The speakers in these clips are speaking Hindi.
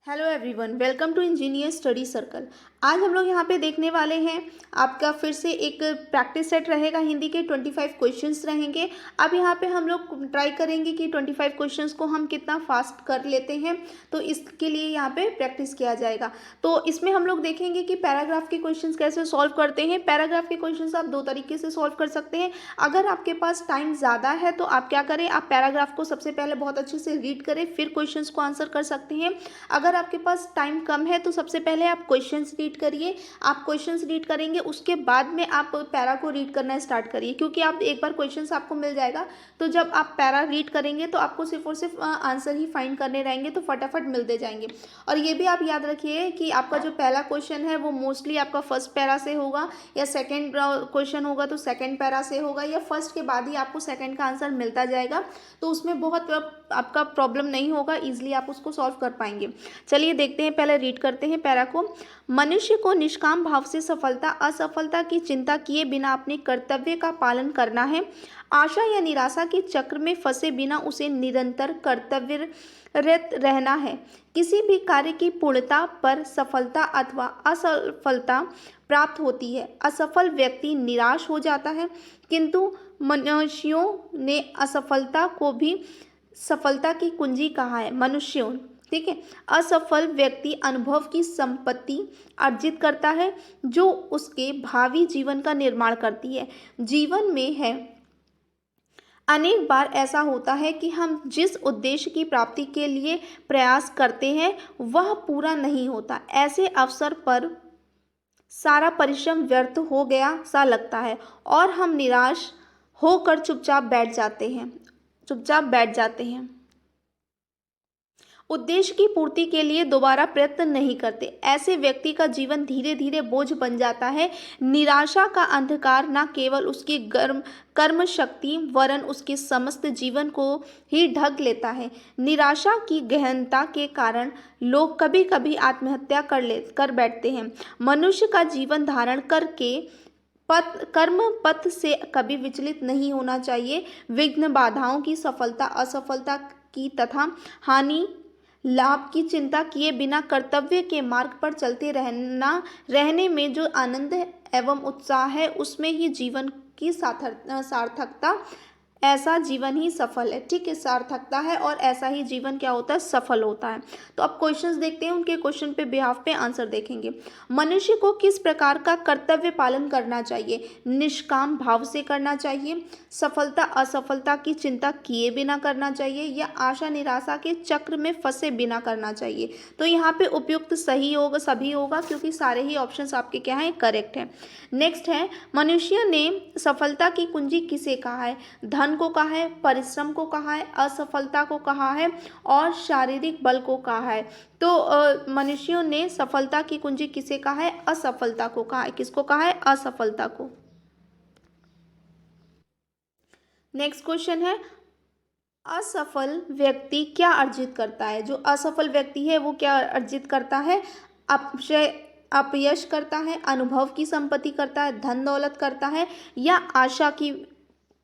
Hello everyone, welcome to engineer study circle. आज हम लोग यहाँ पे देखने वाले हैं आपका फिर से एक प्रैक्टिस सेट रहेगा। हिंदी के 25 क्वेश्चंस रहेंगे। अब यहाँ पे हम लोग ट्राई करेंगे कि 25 क्वेश्चंस को हम कितना फास्ट कर लेते हैं, तो इसके लिए यहाँ पे प्रैक्टिस किया जाएगा। तो इसमें हम लोग देखेंगे कि पैराग्राफ के क्वेश्चंस कैसे सॉल्व करते हैं। पैराग्राफ के क्वेश्चंस आप दो तरीके से सॉल्व कर सकते हैं। अगर आपके पास टाइम ज़्यादा है तो आप क्या करें, आप पैराग्राफ को सबसे पहले बहुत अच्छे से रीड करें, फिर क्वेश्चंस को आंसर कर सकते हैं। अगर आपके पास टाइम कम है तो सबसे पहले आप क्वेश्चंस रीड करिए। आप क्वेश्चंस रीड करेंगे, उसके बाद में आप पैरा को रीड करना स्टार्ट करिए, क्योंकि आप एक बार क्वेश्चंस आपको मिल जाएगा तो जब आप पैरा रीड करेंगे तो आपको सिर्फ और सिर्फ आंसर ही फाइंड करने रहेंगे, तो फटाफट मिलते जाएंगे। और ये भी आप याद रखिए कि आपका जो पहला क्वेश्चन है वो मोस्टली आपका फर्स्ट पैरा से होगा, या सेकेंड क्वेश्चन होगा तो सेकेंड पैरा से होगा, या फर्स्ट के बाद ही आपको सेकेंड का आंसर मिलता जाएगा। तो उसमें बहुत आपका प्रॉब्लम नहीं होगा, ईजिली आप उसको सॉल्व कर पाएंगे। चलिए देखते हैं, पहले रीड करते हैं पैरा को। मनुष्य को निष्काम भाव से सफलता असफलता की चिंता किए बिना अपने कर्तव्य का पालन करना है। आशा या निराशा के चक्र में फंसे बिना उसे निरंतर कर्तव्यरत रहना है। किसी भी कार्य की पूर्णता पर सफलता अथवा असफलता प्राप्त होती है। असफल व्यक्ति निराश हो जाता है, किंतु मनुष्यों ने असफलता को भी सफलता की कुंजी कहा है। मनुष्यों, ठीक है। असफल व्यक्ति अनुभव की संपत्ति अर्जित करता है जो उसके भावी जीवन का निर्माण करती है। जीवन में है अनेक बार ऐसा होता है कि हम जिस उद्देश्य की प्राप्ति के लिए प्रयास करते हैं वह पूरा नहीं होता। ऐसे अवसर पर सारा परिश्रम व्यर्थ हो गया सा लगता है और हम निराश होकर चुपचाप बैठ जाते हैं। उद्देश्य की पूर्ति के लिए दोबारा प्रयत्न नहीं करते। ऐसे व्यक्ति का जीवन धीरे धीरे बोझ बन जाता है। निराशा का अंधकार न केवल उसकी कर्म शक्ति वरन उसके समस्त जीवन को ही ढक लेता है। निराशा की गहनता के कारण लोग कभी कभी आत्महत्या कर बैठते हैं। मनुष्य का जीवन धारण करके कर्म पथ से कभी विचलित नहीं होना चाहिए। विघ्न बाधाओं की सफलता असफलता की तथा हानि लाभ की चिंता किए बिना कर्तव्य के मार्ग पर चलते रहने में जो आनंद एवं उत्साह है उसमें ही जीवन की सार्थकता, ऐसा जीवन ही सफल है। ठीक है, सार्थकता है और ऐसा ही जीवन क्या होता है, सफल होता है। तो अब क्वेश्चंस देखते हैं, उनके क्वेश्चन पे बिहाफ पे आंसर देखेंगे। मनुष्य को किस प्रकार का कर्तव्य पालन करना चाहिए? निष्काम भाव से करना चाहिए, सफलता असफलता की चिंता किए बिना करना चाहिए, या आशा निराशा के चक्र में फंसे बिना करना चाहिए? तो यहाँ पे उपयुक्त सही होगा, सभी होगा, क्योंकि सारे ही ऑप्शंस आपके क्या हैं, करेक्ट है। नेक्स्ट है, मनुष्य ने सफलता की कुंजी किसे कहा है? धन को कहा है, परिश्रम को कहा है, असफलता को कहा है और शारीरिक बल को कहा है। तो मनुष्यों ने सफलता की कुंजी किसे कहा है? असफलता को कहा है। किसको कहा है? असफलता को। नेक्स्ट क्वेश्चन है, असफल व्यक्ति क्या अर्जित करता है? जो असफल व्यक्ति है वो क्या अर्जित करता है? अपयश करता है, अनुभव की संपत्ति करता है, धन दौलत करता है, या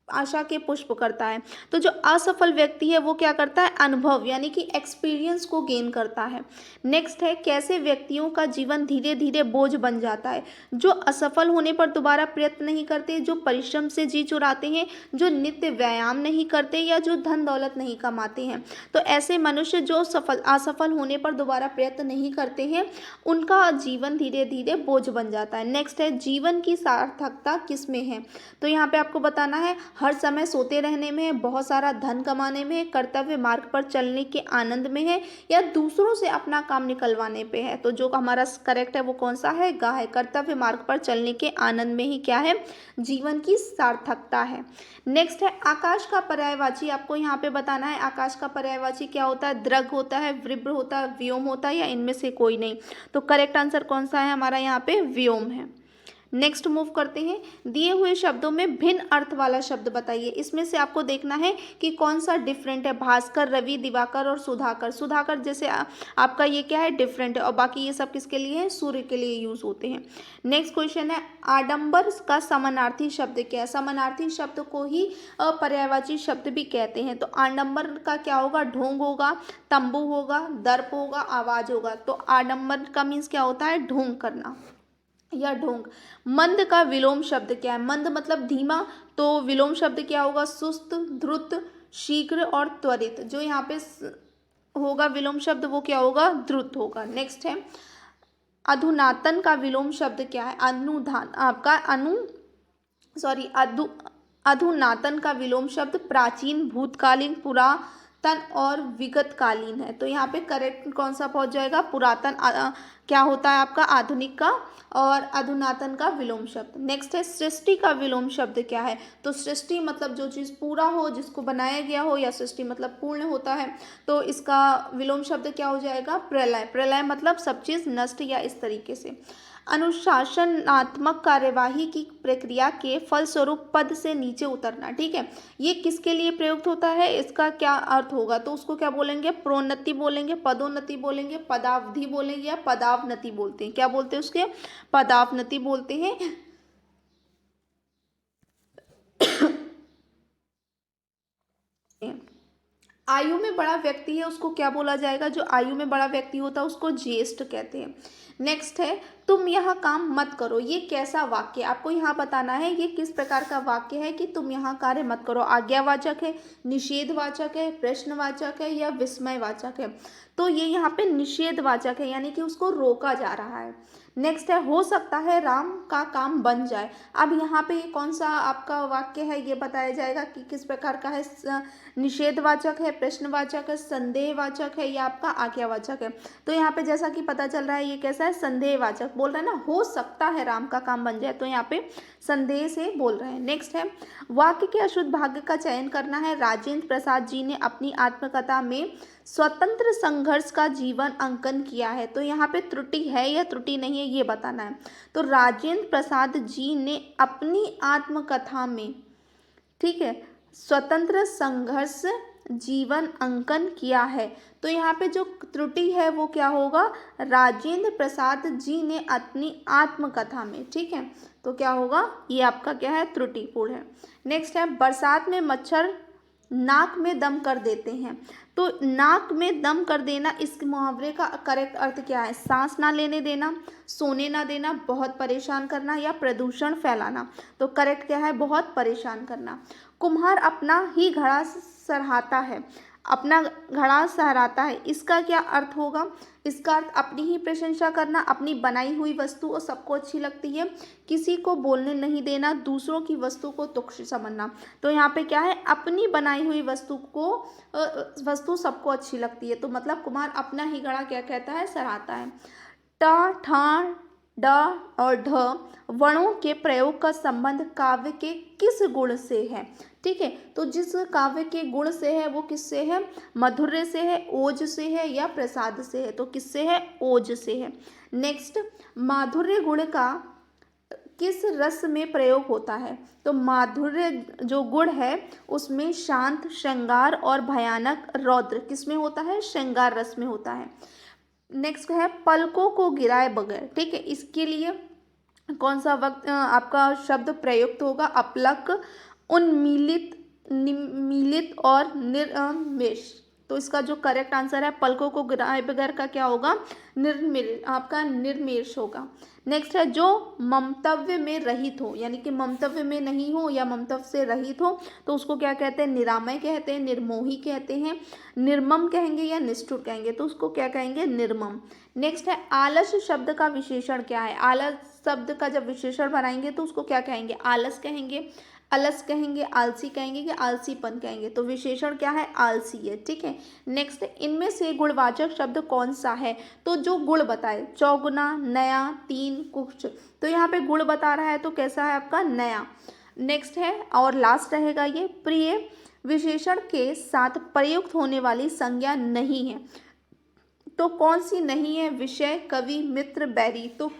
आशा के पुष्प करता है? तो जो असफल व्यक्ति है वो क्या करता है? अनुभव यानी कि एक्सपीरियंस को गेन करता है। नेक्स्ट है, कैसे व्यक्तियों का जीवन धीरे धीरे बोझ बन जाता है? जो असफल होने पर दोबारा प्रयत्न नहीं करते, जो परिश्रम से जी चुराते हैं, जो नित्य व्यायाम नहीं करते, या जो धन दौलत नहीं कमाते हैं। तो ऐसे मनुष्य जो असफल होने पर दोबारा प्रयत्न नहीं करते हैं उनका जीवन धीरे धीरे बोझ बन जाता है। नेक्स्ट है, जीवन की सार्थकता किस में है? तो यहाँ पे आपको बताना है, हर समय सोते रहने में है, बहुत सारा धन कमाने में है, कर्तव्य मार्ग पर चलने के आनंद में है, या दूसरों से अपना काम निकलवाने पे है? तो जो हमारा करेक्ट है वो कौन सा है? गा है। कर्तव्य मार्ग पर चलने के आनंद में ही क्या है? जीवन की सार्थकता है। नेक्स्ट है, आकाश का पर्यायवाची आपको यहाँ पे बताना है। आकाश का पर्यायवाची क्या होता है? दृग होता है, विभ्र होता है, व्योम होता है, या इनमें से कोई नहीं? तो करेक्ट आंसर कौन सा है हमारा? यहाँ पे व्योम है। नेक्स्ट मूव करते हैं। दिए हुए शब्दों में भिन्न अर्थ वाला शब्द बताइए। इसमें से आपको देखना है कि कौन सा डिफरेंट है। भास्कर, रवि, दिवाकर और सुधाकर। सुधाकर जैसे आपका ये क्या है, डिफरेंट है, और बाकी ये सब किसके लिए है, सूर्य के लिए यूज होते हैं। नेक्स्ट क्वेश्चन है, आडंबर का समानार्थी शब्द क्या है। समानार्थी शब्द को ही पर्यायवाची शब्द भी कहते हैं। तो आडंबर का क्या होगा, ढोंग होगा, तंबू होगा, दर्प होगा, आवाज होगा। तो आडंबर का मीन्स क्या होता है, ढोंग करना या ढोंग। मंद का विलोम शब्द क्या है। मंद मतलब धीमा, तो विलोम शब्द क्या होगा, सुस्त, द्रुत, शीघ्र और त्वरित। जो यहाँ पे होगा विलोम शब्द वो क्या होगा, द्रुत होगा। नेक्स्ट है, अधुनातन का विलोम शब्द क्या है। अनुधान आपका अधुनातन का विलोम शब्द प्राचीन, भूतकालीन, पुरातन और विगतकालीन है। तो यहाँ पे करेक्ट कौन सा पहुंच जाएगा, पुरातन क्या होता है आपका, आधुनिक का, और अधुनातन का विलोम शब्द। नेक्स्ट है, सृष्टि का विलोम शब्द क्या है। तो सृष्टि मतलब जो चीज़ पूरा हो, जिसको बनाया गया हो, या सृष्टि मतलब पूर्ण होता है, तो इसका विलोम शब्द क्या हो जाएगा, प्रलय। प्रलय मतलब सब चीज़ नष्ट या इस तरीके से। अनुशासनात्मक कार्यवाही की प्रक्रिया के फलस्वरूप पद से नीचे उतरना। ठीक है, ये किसके लिए प्रयुक्त होता है, इसका क्या अर्थ होगा, तो उसको क्या बोलेंगे, प्रोन्नति बोलेंगे, पदोन्नति बोलेंगे, पदावधि बोलेंगे, या पदावनति बोलते हैं। क्या बोलते हैं उसके, पदावनति बोलते हैं। आयु में बड़ा व्यक्ति है उसको क्या बोला जाएगा, जो आयु में बड़ा व्यक्ति होता है उसको ज्येष्ठ कहते हैं। नेक्स्ट है, तुम यहाँ काम मत करो। ये कैसा वाक्य, आपको यहाँ बताना है ये किस प्रकार का वाक्य है कि तुम यहाँ कार्य मत करो। आज्ञावाचक है, निषेधवाचक है, प्रश्नवाचक है, या विस्मयवाचक है। तो ये यहाँ पे निषेधवाचक है, यानी कि उसको रोका जा रहा है। नेक्स्ट है, हो सकता है राम का काम बन जाए। अब यहाँ पे कौन सा आपका वाक्य है ये बताया जाएगा कि किस प्रकार का है। निषेधवाचक है, प्रश्नवाचक है, संदेहवाचक है, या आपका आज्ञावाचक है। तो यहाँ पे जैसा कि पता चल रहा है ये कैसा है, संदेहवाचक बोल रहा है ना, हो सकता है राम का काम बन जाए, तो यहाँ पे संदेह से बोल रहे हैं। नेक्स्ट है, वाक्य के अशुद्ध भाग का चयन करना है। राजेंद्र प्रसाद जी ने अपनी आत्मकथा में स्वतंत्र संघर्ष का जीवन अंकन किया है। तो यहाँ पे त्रुटि है या त्रुटि नहीं है ये बताना है। तो राजेंद्र प्रसाद जी ने अपनी आत्मकथा में, ठीक है, स्वतंत्र संघर्ष जीवन अंकन किया है। तो यहाँ पे जो त्रुटि है वो क्या होगा, राजेंद्र प्रसाद जी ने अपनी आत्मकथा में। ठीक है, तो क्या होगा, ये आपका क्या है, त्रुटिपूर्ण है। नेक्स्ट है, बरसात में मच्छर नाक में दम कर देते हैं। तो नाक में दम कर देना, इस मुहावरे का करेक्ट अर्थ क्या है, सांस ना लेने देना, सोने ना देना, बहुत परेशान करना, या प्रदूषण फैलाना। तो करेक्ट क्या है, बहुत परेशान करना। कुम्हार अपना ही घड़ा सरहाता है, अपना घड़ा सहराता है, इसका क्या अर्थ होगा, इसका अर्थ अपनी ही प्रशंसा करना, अपनी बनाई हुई वस्तु और सबको अच्छी लगती है, किसी को बोलने नहीं देना, दूसरों की वस्तु को तुच्छ समझना। तो यहाँ पे क्या है, अपनी बनाई हुई वस्तु सबको अच्छी लगती है। तो मतलब कुम्हार अपना ही घड़ा क्या कहता है, सराहता है। ट, ठ, ड और ढ वर्णों के प्रयोग का संबंध काव्य के किस गुण से है। ठीक है, तो जिस काव्य के गुण से है वो किससे है, माधुर्य से है, ओज से है, या प्रसाद से है। तो किससे है, ओज से है। नेक्स्ट, माधुर्य गुण का किस रस में प्रयोग होता है। तो माधुर्य जो गुण है उसमें शांत, श्रृंगार और भयानक, रौद्र किस में होता है, श्रृंगार रस में होता है। नेक्स्ट है, पलकों को गिराए बगैर। ठीक है, इसके लिए कौन सा वक्त आपका शब्द प्रयुक्त होगा, अपलक, उन्मीलित, निमीलित और निर्मेश। तो इसका जो करेक्ट आंसर है, पलकों को गिराए बगैर का क्या होगा, आपका निर्मेश होगा। नेक्स्ट है, जो ममतव्य में रहित हो, यानी कि ममतव्य में नहीं हो या ममतव्य से रहित हो, तो उसको क्या कहते हैं, निरामय कहते हैं, निर्मोही कहते हैं, निर्मम कहेंगे, या निष्ठुर कहेंगे। तो उसको क्या कहेंगे, निर्मम। नेक्स्ट है, आलस शब्द का विशेषण क्या है। आलस शब्द का जब विशेषण बनाएंगे तो उसको क्या कहेंगे, आलस कहेंगे, अलस कहेंगे, आलसी कहेंगे, कि आलसीपन कहेंगे। तो विशेषण क्या है, आलसी है। ठीक है, नेक्स्ट, इनमें से गुणवाचक शब्द कौन सा है। तो जो गुण बताए, चौगुना, नया, तीन, कुछ। तो यहाँ पे गुण बता रहा है तो कैसा है आपका, नया। नेक्स्ट है, और लास्ट रहेगा ये, प्रिय विशेषण के साथ प्रयुक्त होने वाली संज्ञा नहीं है। तो कौन सी नहीं है, विषय, कवि, मित्र, बैरी। तो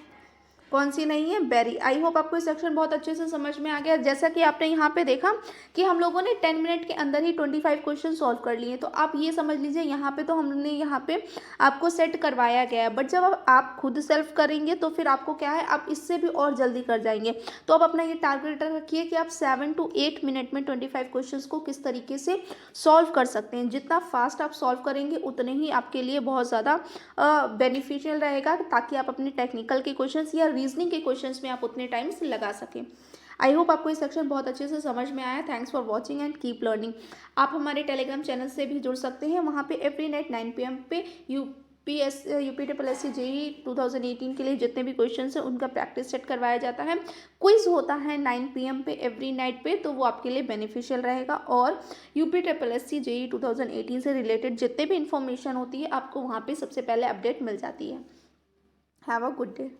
कौन सी नहीं है? बेरी। आई होप आपको ये सेक्शन बहुत अच्छे से समझ में आ गया। जैसा कि आपने यहाँ पे देखा कि हम लोगों ने 10 मिनट के अंदर ही 25 क्वेश्चन सॉल्व कर लिए, तो आप ये समझ लीजिए यहाँ पे तो हमने यहाँ पे आपको सेट करवाया गया है, बट जब आप खुद सेल्फ करेंगे तो फिर आपको क्या है, आप इससे भी और जल्दी कर जाएंगे। तो अब अपना ये टारगेट रखिए कि आप 7 to 8 मिनट में 25 क्वेश्चन को किस तरीके से सॉल्व कर सकते हैं। जितना फास्ट आप सॉल्व करेंगे उतने ही आपके लिए बहुत ज़्यादा बेनिफिशियल रहेगा, ताकि आप अपने टेक्निकल के क्वेश्चंस या रीजनिंग के क्वेश्चंस में आप उतने टाइम से लगा सकें। आई होप आपको ये सेक्शन बहुत अच्छे से समझ में आया। Thanks for watching and keep learning. आप हमारे टेलीग्राम चैनल से भी जुड़ सकते हैं, वहाँ पे एवरी नाइट 9 PM पे यूपीएससी जेईई 2018 के लिए जितने भी क्वेश्चंस हैं उनका प्रैक्टिस सेट करवाया जाता है। क्विज होता है 9 PM पे एवरी नाइट पे, तो वो आपके लिए बेनिफिशियल रहेगा। और यूपीएससी जेईई 2018 से रिलेटेड जितने भी इंफॉर्मेशन होती है आपको वहाँ पे सबसे पहले अपडेट मिल जाती है। Have a good day.